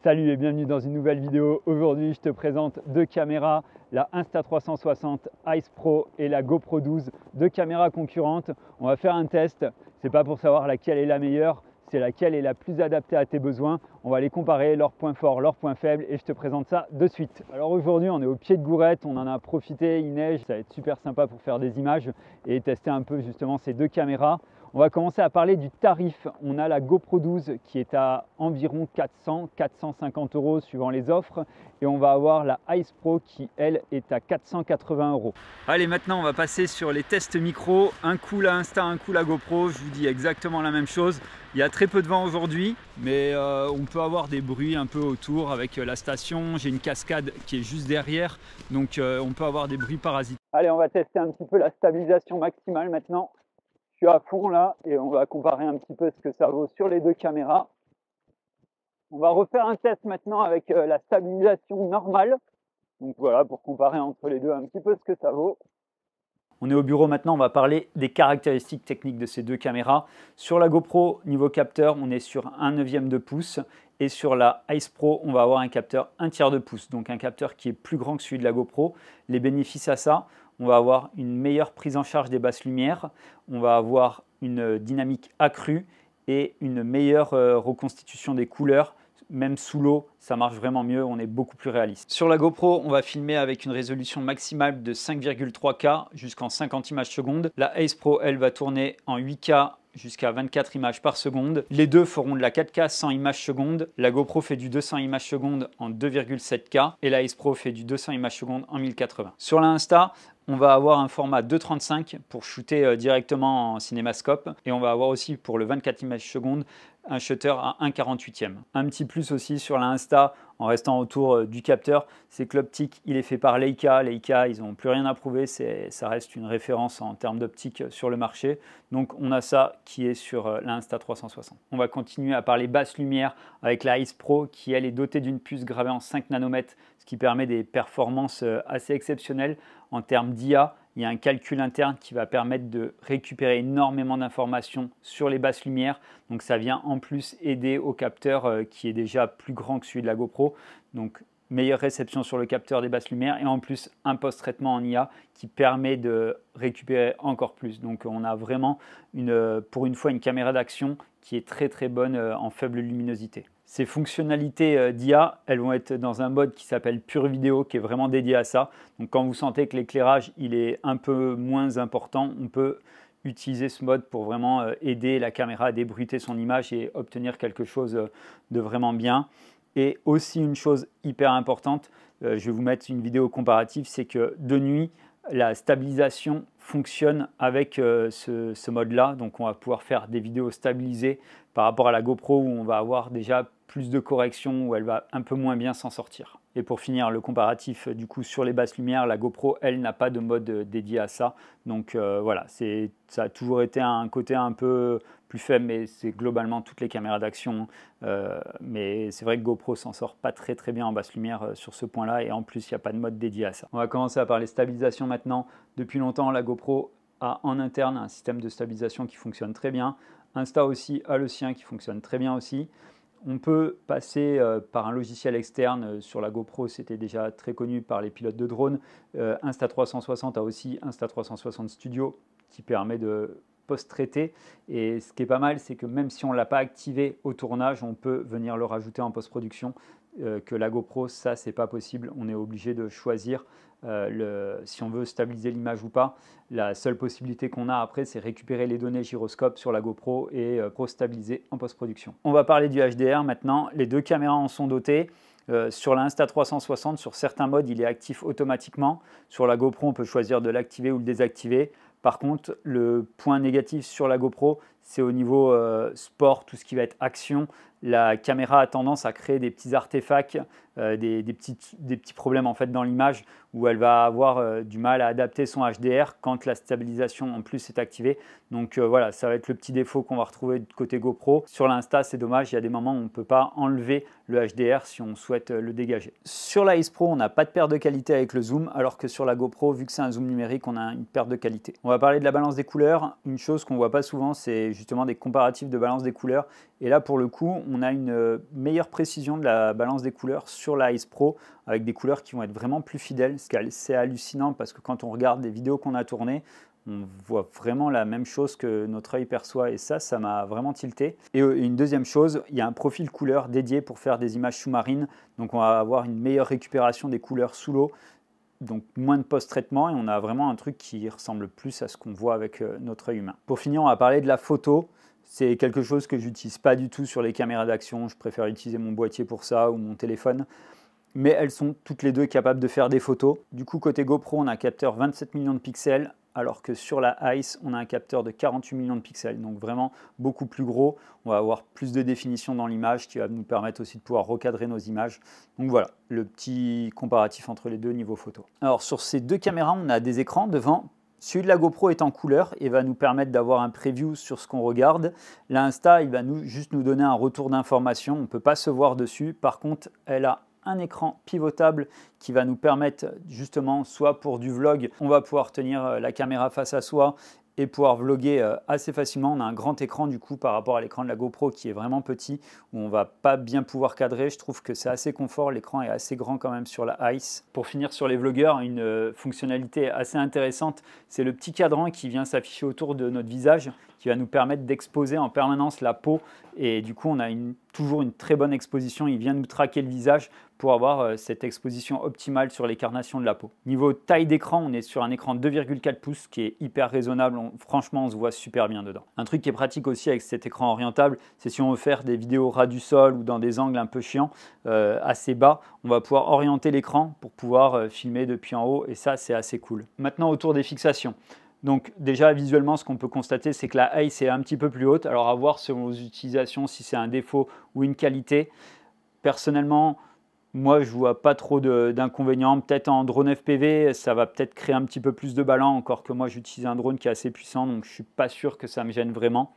Salut et bienvenue dans une nouvelle vidéo. Aujourd'hui, je te présente deux caméras, la Insta360 Ice Pro et la GoPro 12, deux caméras concurrentes. On va faire un test. C'est pas pour savoir laquelle est la meilleure, c'est laquelle est la plus adaptée à tes besoins. On va les comparer, leurs points forts, leurs points faibles et je te présente ça de suite. Alors aujourd'hui, on est au pied de Gourette, on en a profité, il neige, ça va être super sympa pour faire des images et tester un peu justement ces deux caméras. On va commencer à parler du tarif. On a la GoPro 12 qui est à environ 400-450 € suivant les offres. Et on va avoir la Ice Pro qui, elle, est à 480 €. Allez, maintenant, on va passer sur les tests micro. Un coup la Insta, un coup la GoPro. Je vous dis exactement la même chose. Il y a très peu de vent aujourd'hui, mais on peut avoir des bruits un peu autour avec la station. J'ai une cascade qui est juste derrière, donc on peut avoir des bruits parasites. Allez, on va tester un petit peu la stabilisation maximale maintenant. Je suis à fond là et on va comparer un petit peu ce que ça vaut sur les deux caméras. On va refaire un test maintenant avec la stabilisation normale. Donc voilà, pour comparer entre les deux un petit peu ce que ça vaut. On est au bureau maintenant, on va parler des caractéristiques techniques de ces deux caméras. Sur la GoPro, niveau capteur, on est sur 1/9 de pouce. Et sur la Ice Pro, on va avoir un capteur 1/3 de pouce. Donc un capteur qui est plus grand que celui de la GoPro. Les bénéfices à ça, on va avoir une meilleure prise en charge des basses lumières. On va avoir une dynamique accrue et une meilleure reconstitution des couleurs. Même sous l'eau, ça marche vraiment mieux, on est beaucoup plus réaliste. Sur la GoPro, on va filmer avec une résolution maximale de 5,3K jusqu'en 50 images secondes. La Ace Pro, elle, va tourner en 8K jusqu'à 24 images par seconde. Les deux feront de la 4K 100 images secondes. La GoPro fait du 200 images secondes en 2,7K et la Ace Pro fait du 200 images secondes en 1080. Sur la Insta, on va avoir un format 2.35 pour shooter directement en cinémascope et on va avoir aussi pour le 24 images secondes un shutter à 1/48e. Un petit plus aussi sur la Insta, en restant autour du capteur, c'est que l'optique il est fait par Leica. Leica, ils n'ont plus rien à prouver, ça reste une référence en termes d'optique sur le marché. Donc on a ça qui est sur la Insta360. On va continuer à parler basse lumière avec la Ice Pro qui elle est dotée d'une puce gravée en 5 nanomètres, ce qui permet des performances assez exceptionnelles en termes d'IA. Il y a un calcul interne qui va permettre de récupérer énormément d'informations sur les basses lumières. Donc ça vient en plus aider au capteur qui est déjà plus grand que celui de la GoPro. Donc meilleure réception sur le capteur des basses lumières et en plus un post-traitement en IA qui permet de récupérer encore plus. Donc on a vraiment pour une fois une caméra d'action qui est très très bonne en faible luminosité. Ces fonctionnalités d'IA, elles vont être dans un mode qui s'appelle Pure Vidéo, qui est vraiment dédié à ça. Donc quand vous sentez que l'éclairage il est un peu moins important, on peut utiliser ce mode pour vraiment aider la caméra à débruiter son image et obtenir quelque chose de vraiment bien. Et aussi une chose hyper importante, je vais vous mettre une vidéo comparative, c'est que de nuit, la stabilisation fonctionne avec ce mode-là. Donc on va pouvoir faire des vidéos stabilisées par rapport à la GoPro où on va avoir déjà plus de corrections, où elle va un peu moins bien s'en sortir. Et pour finir, le comparatif du coup sur les basses lumières, la GoPro, elle n'a pas de mode dédié à ça. Donc voilà, ça a toujours été un côté un peu plus faible, mais c'est globalement toutes les caméras d'action. Mais c'est vrai que GoPro s'en sort pas très très bien en basse lumière sur ce point-là. Et en plus, il n'y a pas de mode dédié à ça. On va commencer à parler stabilisation maintenant. Depuis longtemps, la GoPro a en interne un système de stabilisation qui fonctionne très bien. Insta aussi a le sien qui fonctionne très bien aussi. On peut passer par un logiciel externe. Sur la GoPro, c'était déjà très connu par les pilotes de drones. Insta360 a aussi Insta360 Studio qui permet de post-traiter. Et ce qui est pas mal, c'est que même si on ne l'a pas activé au tournage, on peut venir le rajouter en post-production. Que la GoPro, ça, c'est pas possible. On est obligé de choisir si on veut stabiliser l'image ou pas. La seule possibilité qu'on a après, c'est récupérer les données gyroscope sur la GoPro et stabiliser en post-production. On va parler du HDR maintenant. Les deux caméras en sont dotées. Sur la Insta360, sur certains modes, il est actif automatiquement. Sur la GoPro, on peut choisir de l'activer ou le désactiver. Par contre, le point négatif sur la GoPro, c'est au niveau sport, tout ce qui va être action. La caméra a tendance à créer des petits artefacts, des petits problèmes en fait dans l'image où elle va avoir du mal à adapter son HDR quand la stabilisation en plus est activée. Donc voilà, ça va être le petit défaut qu'on va retrouver du côté GoPro. Sur l'Insta, c'est dommage, il y a des moments où on ne peut pas enlever le HDR si on souhaite le dégager. Sur la Ace Pro, on n'a pas de perte de qualité avec le zoom, alors que sur la GoPro, vu que c'est un zoom numérique, on a une perte de qualité. On va parler de la balance des couleurs. Une chose qu'on ne voit pas souvent, c'est justement des comparatifs de balance des couleurs. Et là, pour le coup, on a une meilleure précision de la balance des couleurs sur la Ace Pro, avec des couleurs qui vont être vraiment plus fidèles. C'est hallucinant parce que quand on regarde des vidéos qu'on a tournées, on voit vraiment la même chose que notre œil perçoit et ça m'a vraiment tilté. Et une deuxième chose, il y a un profil couleur dédié pour faire des images sous-marines. Donc on va avoir une meilleure récupération des couleurs sous l'eau, donc moins de post-traitement et on a vraiment un truc qui ressemble plus à ce qu'on voit avec notre œil humain. Pour finir, on va parler de la photo. C'est quelque chose que j'utilise pas du tout sur les caméras d'action. Je préfère utiliser mon boîtier pour ça ou mon téléphone. Mais elles sont toutes les deux capables de faire des photos. Du coup, côté GoPro, on a un capteur 27 millions de pixels, alors que sur la Ice, on a un capteur de 48 millions de pixels. Donc vraiment beaucoup plus gros. On va avoir plus de définition dans l'image qui va nous permettre aussi de pouvoir recadrer nos images. Donc voilà, le petit comparatif entre les deux niveau photo. Alors sur ces deux caméras, on a des écrans devant. Celui de la GoPro est en couleur et va nous permettre d'avoir un preview sur ce qu'on regarde. L'Insta, il va juste nous donner un retour d'information. On ne peut pas se voir dessus. Par contre, elle a un écran pivotable qui va nous permettre justement, soit pour du vlog, on va pouvoir tenir la caméra face à soi et pouvoir vlogger assez facilement. On a un grand écran du coup par rapport à l'écran de la GoPro qui est vraiment petit, où on va pas bien pouvoir cadrer. Je trouve que c'est assez confort, l'écran est assez grand quand même sur la Ice. Pour finir sur les vlogueurs, une fonctionnalité assez intéressante, c'est le petit cadran qui vient s'afficher autour de notre visage, qui va nous permettre d'exposer en permanence la peau et du coup on a toujours une très bonne exposition. Il vient nous traquer le visage pour avoir cette exposition optimale sur les carnations de la peau. Niveau taille d'écran, on est sur un écran 2,4 pouces qui est hyper raisonnable. Franchement, on se voit super bien dedans. Un truc qui est pratique aussi avec cet écran orientable, c'est si on veut faire des vidéos ras du sol ou dans des angles un peu chiants, assez bas, on va pouvoir orienter l'écran pour pouvoir filmer depuis en haut et ça, c'est assez cool. Maintenant, autour des fixations. Donc déjà visuellement ce qu'on peut constater c'est que la Ace est un petit peu plus haute, alors à voir selon vos utilisations si c'est un défaut ou une qualité. Personnellement moi je vois pas trop d'inconvénients, peut-être en drone FPV ça va peut-être créer un petit peu plus de ballon, encore que moi j'utilise un drone qui est assez puissant donc je suis pas sûr que ça me gêne vraiment.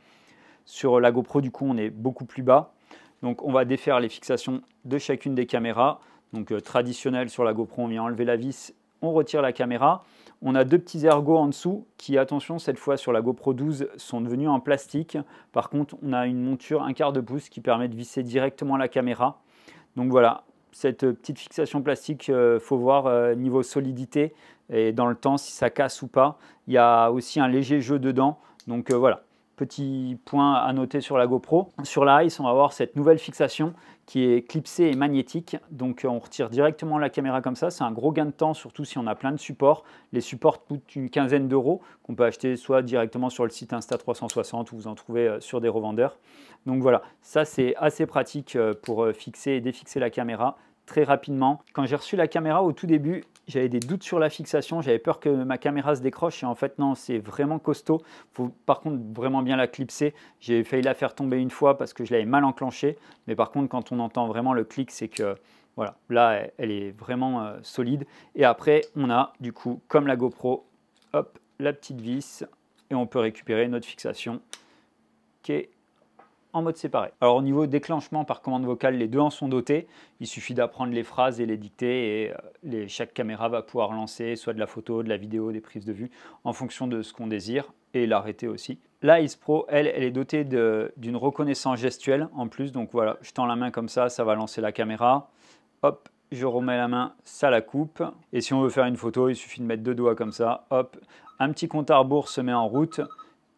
Sur la GoPro du coup on est beaucoup plus bas, donc on va défaire les fixations de chacune des caméras. Donc traditionnel sur la GoPro on vient enlever la vis, on retire la caméra. On a deux petits ergots en dessous qui, attention, cette fois sur la GoPro 12 sont devenus en plastique. Par contre, on a une monture 1/4 de pouce qui permet de visser directement la caméra. Donc voilà, cette petite fixation plastique, faut voir niveau solidité et dans le temps si ça casse ou pas. Il y a aussi un léger jeu dedans. Donc voilà. Petit point à noter sur la GoPro. Sur la Ice, on va avoir cette nouvelle fixation qui est clipsée et magnétique. Donc on retire directement la caméra comme ça. C'est un gros gain de temps, surtout si on a plein de supports. Les supports coûtent une quinzaine d'euros qu'on peut acheter soit directement sur le site Insta360 ou vous en trouvez sur des revendeurs. Donc voilà, ça c'est assez pratique pour fixer et défixer la caméra très rapidement. Quand j'ai reçu la caméra au tout début, j'avais des doutes sur la fixation, j'avais peur que ma caméra se décroche et en fait non, c'est vraiment costaud. Il faut par contre vraiment bien la clipser. J'ai failli la faire tomber une fois parce que je l'avais mal enclenchée, mais par contre quand on entend vraiment le clic, c'est que voilà, là elle est vraiment solide. Et après on a du coup comme la GoPro, hop, la petite vis et on peut récupérer notre fixation qui est en mode séparé. Alors au niveau déclenchement par commande vocale, les deux en sont dotés. Il suffit d'apprendre les phrases et les dicter et chaque caméra va pouvoir lancer soit de la photo, de la vidéo, des prises de vue en fonction de ce qu'on désire et l'arrêter aussi. La Ace Pro, elle est dotée d'une reconnaissance gestuelle en plus. Donc voilà, je tends la main comme ça va lancer la caméra. Hop, je remets la main, ça la coupe. Et si on veut faire une photo, il suffit de mettre deux doigts comme ça. Hop, un petit compte à rebours se met en route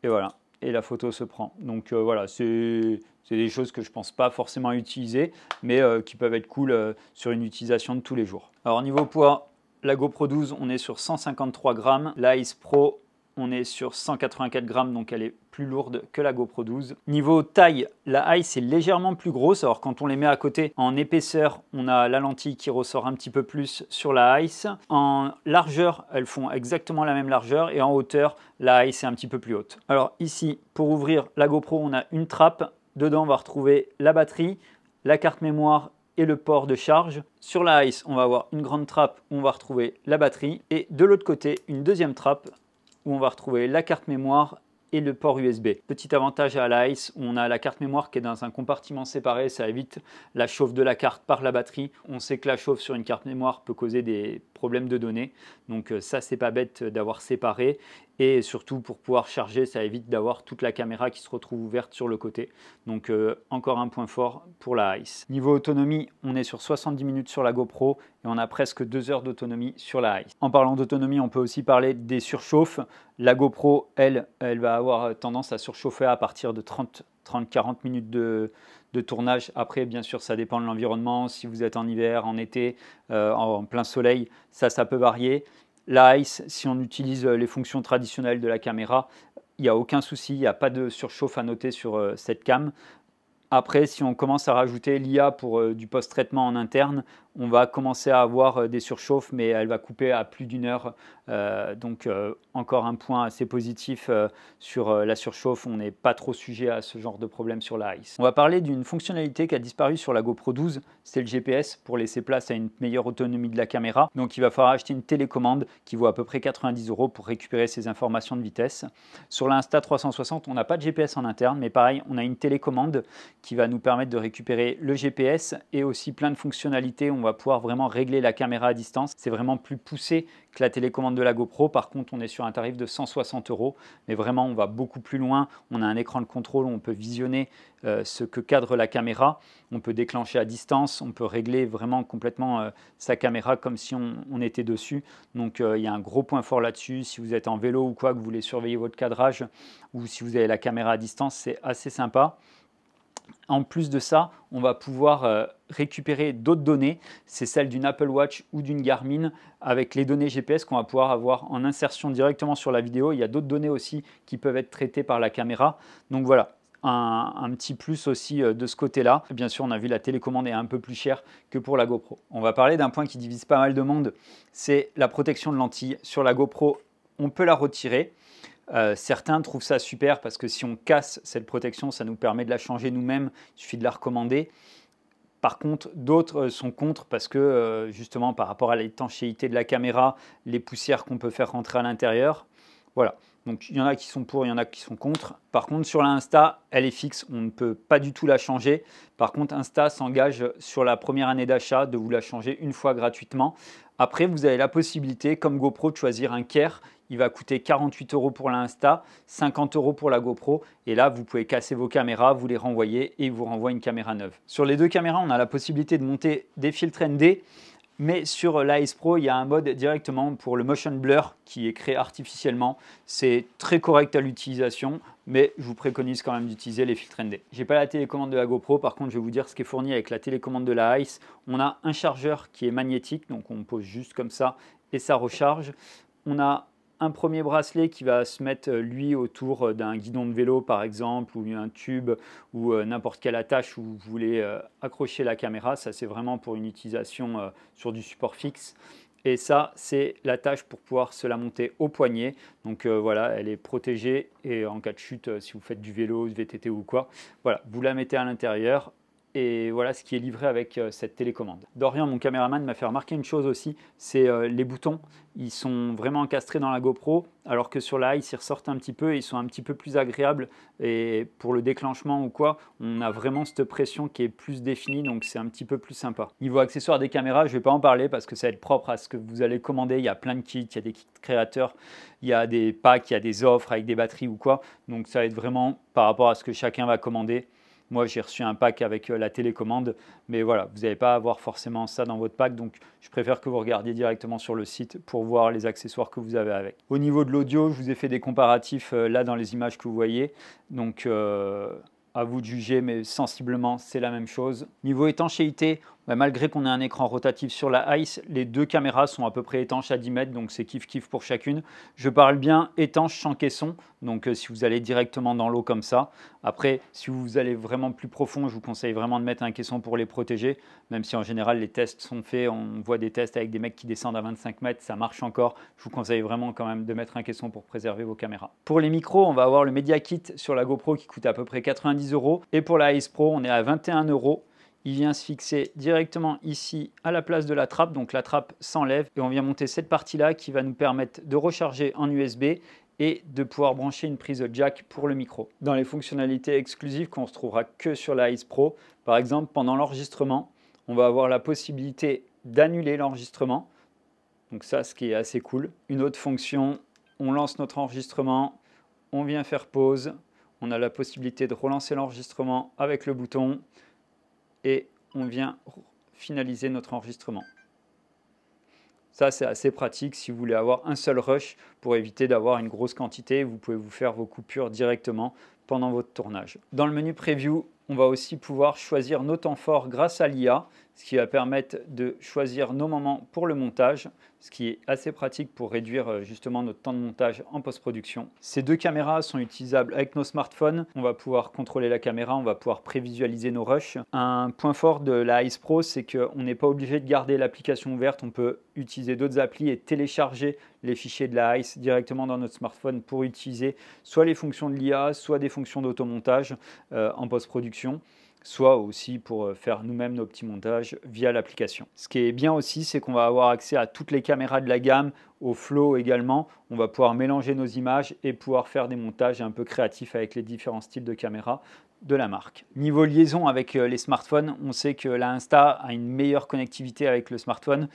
et voilà. Et la photo se prend. Donc voilà, c'est des choses que je ne pense pas forcément utiliser, mais qui peuvent être cool sur une utilisation de tous les jours. Alors niveau poids, la GoPro 12, on est sur 153 grammes. La Ace Pro, on est sur 184 grammes, donc elle est plus lourde que la GoPro 12. Niveau taille, la Ice est légèrement plus grosse. Alors quand on les met à côté, en épaisseur, on a la lentille qui ressort un petit peu plus sur la Ice. En largeur, elles font exactement la même largeur et en hauteur, la Ice est un petit peu plus haute. Alors ici, pour ouvrir la GoPro, on a une trappe. Dedans, on va retrouver la batterie, la carte mémoire et le port de charge. Sur la Ice, on va avoir une grande trappe où on va retrouver la batterie et de l'autre côté, une deuxième trappe où on va retrouver la carte mémoire et le port USB. Petit avantage à la Ice, on a la carte mémoire qui est dans un compartiment séparé, ça évite la chauffe de la carte par la batterie. On sait que la chauffe sur une carte mémoire peut causer des problèmes de données, donc ça c'est pas bête d'avoir séparé, et surtout pour pouvoir charger, ça évite d'avoir toute la caméra qui se retrouve ouverte sur le côté. Donc encore un point fort pour la Ice. Niveau autonomie, on est sur 70 minutes sur la GoPro et on a presque 2 heures d'autonomie sur la Ice. En parlant d'autonomie, on peut aussi parler des surchauffes. La GoPro, elle va avoir tendance à surchauffer à partir de 30-40 minutes de tournage. Après, bien sûr, ça dépend de l'environnement. Si vous êtes en hiver, en été, en plein soleil, ça peut varier. La Ice, si on utilise les fonctions traditionnelles de la caméra, il n'y a aucun souci, il n'y a pas de surchauffe à noter sur cette cam. Après, si on commence à rajouter l'IA pour du post-traitement en interne, on va commencer à avoir des surchauffes, mais elle va couper à plus d'1 heure. Donc encore un point assez positif sur la surchauffe. On n'est pas trop sujet à ce genre de problème sur la Ice. On va parler d'une fonctionnalité qui a disparu sur la GoPro 12, c'est le GPS pour laisser place à une meilleure autonomie de la caméra. Donc il va falloir acheter une télécommande qui vaut à peu près 90 € pour récupérer ces informations de vitesse. Sur l'Insta360, on n'a pas de GPS en interne, mais pareil, on a une télécommande qui va nous permettre de récupérer le GPS et aussi plein de fonctionnalités. On va pouvoir vraiment régler la caméra à distance. C'est vraiment plus poussé que la télécommande de la GoPro. Par contre, on est sur un tarif de 160 €, mais vraiment, on va beaucoup plus loin. On a un écran de contrôle où on peut visionner ce que cadre la caméra. On peut déclencher à distance, on peut régler vraiment complètement sa caméra comme si on était dessus. Donc, il y a un gros point fort là-dessus. Si vous êtes en vélo ou quoi, que vous voulez surveiller votre cadrage, ou si vous avez la caméra à distance, c'est assez sympa. En plus de ça, on va pouvoir récupérer d'autres données, c'est celle d'une Apple Watch ou d'une Garmin avec les données GPS qu'on va pouvoir avoir en insertion directement sur la vidéo. Il y a d'autres données aussi qui peuvent être traitées par la caméra. Donc voilà, un petit plus aussi de ce côté-là. Bien sûr, on a vu la télécommande est un peu plus chère que pour la GoPro. On va parler d'un point qui divise pas mal de monde, c'est la protection de lentilles. Sur la GoPro, on peut la retirer. Certains trouvent ça super parce que si on casse cette protection, ça nous permet de la changer nous-mêmes, il suffit de la recommander. Par contre, d'autres sont contre parce que justement par rapport à l'étanchéité de la caméra, les poussières qu'on peut faire rentrer à l'intérieur, voilà. Donc il y en a qui sont pour, il y en a qui sont contre. Par contre, sur l'Insta, elle est fixe, on ne peut pas du tout la changer. Par contre, Insta s'engage sur la première année d'achat de vous la changer une fois gratuitement. Après, vous avez la possibilité, comme GoPro, de choisir un Care. Il va coûter 48 € pour l'Insta, 50 € pour la GoPro. Et là, vous pouvez casser vos caméras, vous les renvoyer et il vous renvoie une caméra neuve. Sur les deux caméras, on a la possibilité de monter des filtres ND. Mais sur la Ice Pro, il y a un mode directement pour le motion blur qui est créé artificiellement. C'est très correct à l'utilisation, mais je vous préconise quand même d'utiliser les filtres ND. Je n'ai pas la télécommande de la GoPro, par contre je vais vous dire ce qui est fourni avec la télécommande de la Ice. On a un chargeur qui est magnétique, donc on pose juste comme ça et ça recharge. On a un premier bracelet qui va se mettre lui autour d'un guidon de vélo par exemple, ou un tube, ou n'importe quelle attache où vous voulez accrocher la caméra. Ça c'est vraiment pour une utilisation sur du support fixe. Et ça c'est l'attache pour pouvoir se la monter au poignet. Donc voilà, elle est protégée et en cas de chute, si vous faites du vélo, du VTT ou quoi, voilà, vous la mettez à l'intérieur. Et voilà ce qui est livré avec cette télécommande. Dorian, mon caméraman, m'a fait remarquer une chose aussi, c'est les boutons. Ils sont vraiment encastrés dans la GoPro, alors que sur la Ice, ils ressortent un petit peu et ils sont un petit peu plus agréables. Et pour le déclenchement ou quoi, on a vraiment cette pression qui est plus définie, donc c'est un petit peu plus sympa. Niveau accessoires des caméras, je ne vais pas en parler parce que ça va être propre à ce que vous allez commander. Il y a plein de kits, il y a des kits créateurs, il y a des packs, il y a des offres avec des batteries ou quoi. Donc ça va être vraiment par rapport à ce que chacun va commander. Moi, j'ai reçu un pack avec la télécommande, mais voilà, vous n'allez pas avoir forcément ça dans votre pack, donc je préfère que vous regardiez directement sur le site pour voir les accessoires que vous avez avec. Au niveau de l'audio, je vous ai fait des comparatifs là dans les images que vous voyez, donc à vous de juger, mais sensiblement, c'est la même chose. Niveau étanchéité, malgré qu'on ait un écran rotatif sur la Ice, les deux caméras sont à peu près étanches à 10 mètres, donc c'est kiff-kiff pour chacune. Je parle bien étanche sans caisson, donc si vous allez directement dans l'eau comme ça. Après, si vous allez vraiment plus profond, je vous conseille vraiment de mettre un caisson pour les protéger, même si en général les tests sont faits, on voit des tests avec des mecs qui descendent à 25 mètres, ça marche encore. Je vous conseille vraiment quand même de mettre un caisson pour préserver vos caméras. Pour les micros, on va avoir le Media Kit sur la GoPro qui coûte à peu près 90 €, et pour la Ice Pro, on est à 21 €. Il vient se fixer directement ici à la place de la trappe, donc la trappe s'enlève et on vient monter cette partie-là qui va nous permettre de recharger en USB et de pouvoir brancher une prise jack pour le micro. Dans les fonctionnalités exclusives qu'on ne se trouvera que sur la Ice Pro, par exemple pendant l'enregistrement, on va avoir la possibilité d'annuler l'enregistrement. Donc ça, ce qui est assez cool. Une autre fonction, on lance notre enregistrement, on vient faire pause, on a la possibilité de relancer l'enregistrement avec le bouton et on vient finaliser notre enregistrement. Ça, c'est assez pratique si vous voulez avoir un seul rush pour éviter d'avoir une grosse quantité. Vous pouvez vous faire vos coupures directement pendant votre tournage. Dans le menu Preview, on va aussi pouvoir choisir nos temps forts grâce à l'IA, ce qui va permettre de choisir nos moments pour le montage, ce qui est assez pratique pour réduire justement notre temps de montage en post-production. Ces deux caméras sont utilisables avec nos smartphones. On va pouvoir contrôler la caméra, on va pouvoir prévisualiser nos rushs. Un point fort de la Ice Pro, c'est qu'on n'est pas obligé de garder l'application ouverte. On peut utiliser d'autres applis et télécharger les fichiers de la Ice directement dans notre smartphone pour utiliser soit les fonctions de l'IA, soit des fonctions d'automontage en post-production, soit aussi pour faire nous-mêmes nos petits montages via l'application. Ce qui est bien aussi, c'est qu'on va avoir accès à toutes les caméras de la gamme, au flow également. On va pouvoir mélanger nos images et pouvoir faire des montages un peu créatifs avec les différents styles de caméra de la marque. Niveau liaison avec les smartphones, on sait que la Insta a une meilleure connectivité avec le smartphone,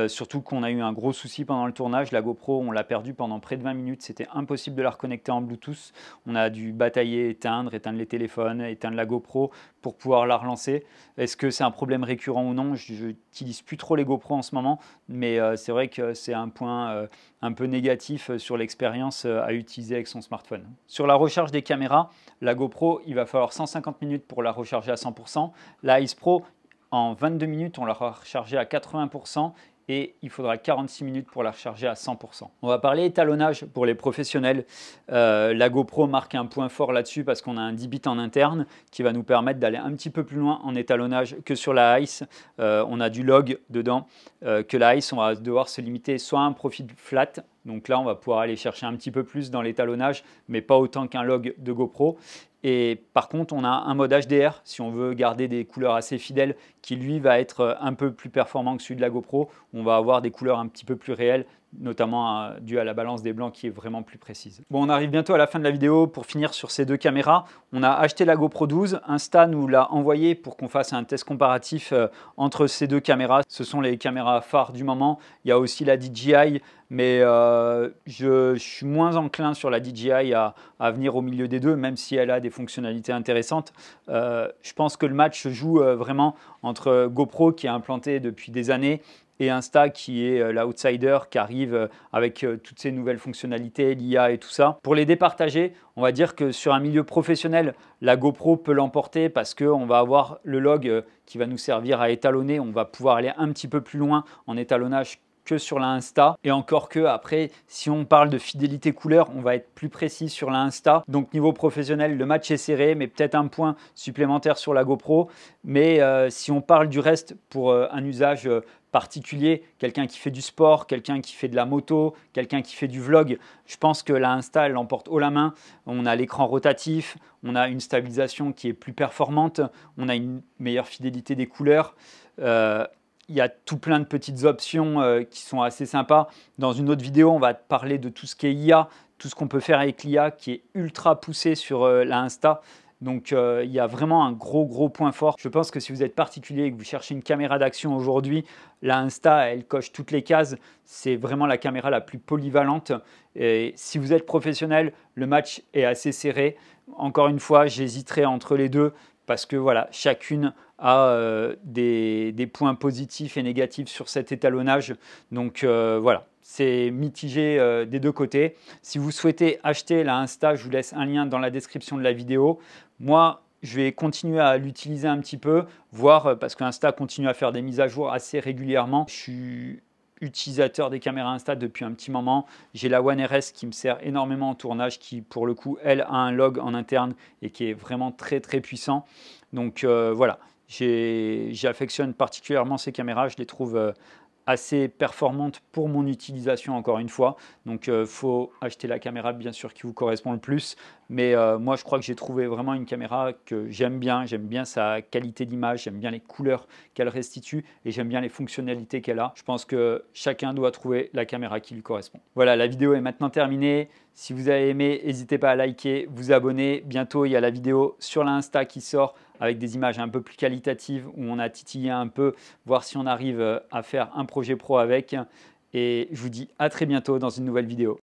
surtout qu'on a eu un gros souci pendant le tournage. La GoPro, on l'a perdue pendant près de 20 minutes, c'était impossible de la reconnecter en Bluetooth. On a dû batailler, éteindre les téléphones, éteindre la GoPro pour pouvoir la relancer. Est-ce que c'est un problème récurrent ou non? Je n'utilise plus trop les GoPro en ce moment, mais c'est vrai que c'est un point un peu négatif sur l'expérience à utiliser avec son smartphone. Sur la recharge des caméras, la GoPro, il va falloir 150 minutes pour la recharger à 100%. La Ice Pro, en 22 minutes, on l'aura rechargée à 80%. Et il faudra 46 minutes pour la recharger à 100%. On va parler étalonnage pour les professionnels. La GoPro marque un point fort là-dessus parce qu'on a un 10 bits en interne qui va nous permettre d'aller un petit peu plus loin en étalonnage que sur la Ice. On a du log dedans, que la Ice, on va devoir se limiter soit à un profil flat. Donc là, on va pouvoir aller chercher un petit peu plus dans l'étalonnage, mais pas autant qu'un log de GoPro. Et par contre, on a un mode HDR si on veut garder des couleurs assez fidèles qui lui va être un peu plus performant que celui de la GoPro. On va avoir des couleurs un petit peu plus réelles, notamment dû à la balance des blancs qui est vraiment plus précise. Bon, on arrive bientôt à la fin de la vidéo. Pour finir sur ces deux caméras, on a acheté la GoPro 12. Insta nous l'a envoyé pour qu'on fasse un test comparatif entre ces deux caméras. Ce sont les caméras phares du moment. Il y a aussi la DJI, mais je suis moins enclin sur la DJI à venir au milieu des deux, même si elle a des fonctionnalités intéressantes. Je pense que le match se joue vraiment entre GoPro qui est implanté depuis des années et Insta qui est l'outsider qui arrive avec toutes ces nouvelles fonctionnalités, l'IA et tout ça. Pour les départager, on va dire que sur un milieu professionnel, la GoPro peut l'emporter parce qu'on va avoir le log qui va nous servir à étalonner. On va pouvoir aller un petit peu plus loin en étalonnage que sur la Insta. Et encore que après, si on parle de fidélité couleur, on va être plus précis sur la Insta. Donc niveau professionnel, le match est serré, mais peut-être un point supplémentaire sur la GoPro. Mais si on parle du reste pour un usage particulier, quelqu'un qui fait du sport, quelqu'un qui fait de la moto, quelqu'un qui fait du vlog, je pense que la Insta, elle l'emporte haut la main. On a l'écran rotatif, on a une stabilisation qui est plus performante, on a une meilleure fidélité des couleurs. Il y a tout plein de petites options qui sont assez sympas. Dans une autre vidéo, on va parler de tout ce qui est IA, tout ce qu'on peut faire avec l'IA qui est ultra poussé sur la Insta. Donc il y a vraiment un gros point fort. Je pense que si vous êtes particulier et que vous cherchez une caméra d'action aujourd'hui, la Insta, elle coche toutes les cases. C'est vraiment la caméra la plus polyvalente. Et si vous êtes professionnel, le match est assez serré. Encore une fois, j'hésiterai entre les deux parce que voilà, chacune a des points positifs et négatifs sur cet étalonnage. Donc voilà, c'est mitigé des deux côtés. Si vous souhaitez acheter la Insta, je vous laisse un lien dans la description de la vidéo. Moi, je vais continuer à l'utiliser un petit peu, voir parce que Insta continue à faire des mises à jour assez régulièrement. Je suis utilisateur des caméras Insta depuis un petit moment. J'ai la One RS qui me sert énormément en tournage, qui pour le coup, elle a un log en interne et qui est vraiment très puissant. Donc voilà, j'affectionne particulièrement ces caméras, je les trouve assez performantes pour mon utilisation encore une fois. Donc il faut acheter la caméra bien sûr qui vous correspond le plus. Mais moi, je crois que j'ai trouvé vraiment une caméra que j'aime bien sa qualité d'image, j'aime bien les couleurs qu'elle restitue et j'aime bien les fonctionnalités qu'elle a. Je pense que chacun doit trouver la caméra qui lui correspond. Voilà, la vidéo est maintenant terminée. Si vous avez aimé, n'hésitez pas à liker, vous abonner. Bientôt, il y a la vidéo sur l'Insta qui sort avec des images un peu plus qualitatives où on a titillé un peu, voir si on arrive à faire un projet pro avec. Et je vous dis à très bientôt dans une nouvelle vidéo.